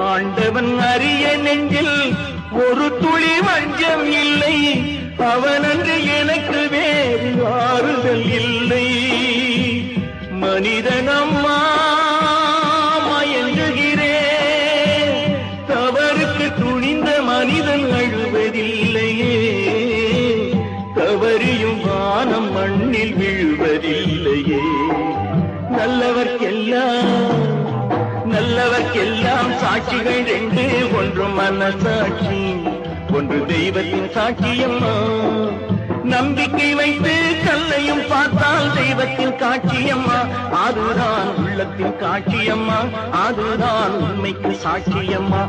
ஆண்டவன் அரிய நெஞ்சில் ஒரு துளி வஞ்சம் இல்லை, அவனன்று எனக்கு வேறு ஆறுதல் இல்லை. மனிதனம்மா மயங்குகிறேன், தவறுக்கு துணிந்த மனிதன் அழுவதில்லையே, தவறியும் வானம் மண்ணில் விழுவதில்லையே. நல்லவர்க்கெல்லாம் சாட்சிகள் ரெண்டு, ஒன்று மனசாட்சி, ஒன்று தெய்வத்தின் சாட்சியம்மா. நம்பிக்கை வைத்து கல்லையும் பார்த்தால் தெய்வத்தின் காட்சியம்மா, அதுதான் உள்ளத்தின் காட்சியம்மா, அதுதான் உண்மைக்கு சாட்சியம்மா.